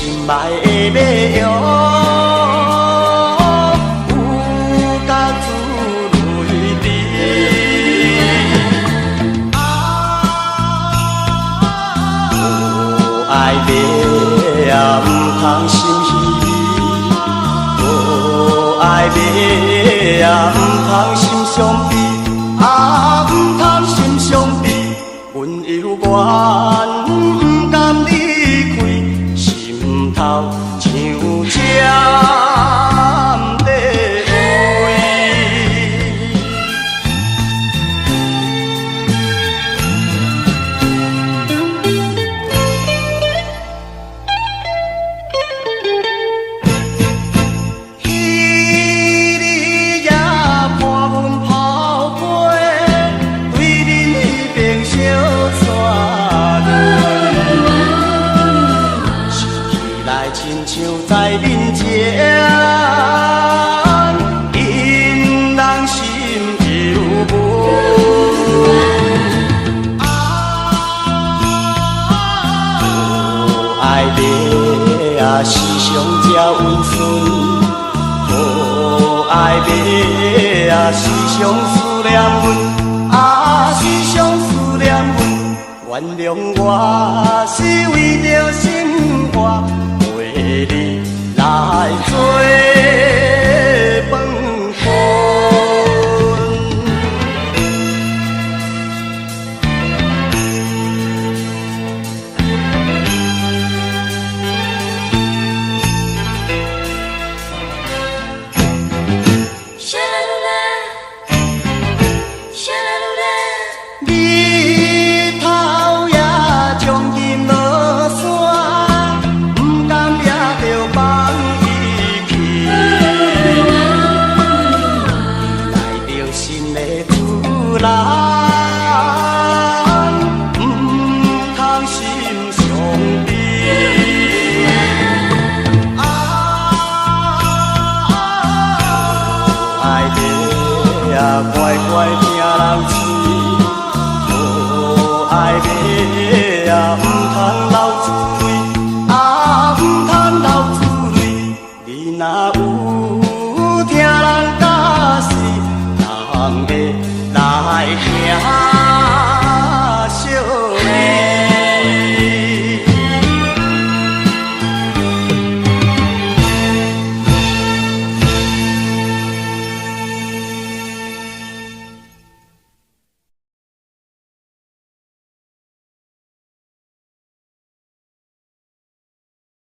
心爱的马药，有甲子女甜。爱马啊，唔通心稀微；爱马啊，唔通心伤悲。啊，唔通心伤悲，阮犹原不甘离开，心头像针在飞。彼日也伴阮跑过，对恁迄边小山峦，想起来亲像在面前，引人心犹闷。爱马啊，时常这温顺。爱马啊，时常思念阮，啊，时常思念阮。原谅我是为着生活，陪你来做饭盆。日头也将金落山，不甘掠着放伊去，来着新的主人，不通心伤悲。爱马啊，乖乖听人吹。爱马啊，唔通流珠泪，啊，唔通流珠泪。你若有听人教示，人要来听。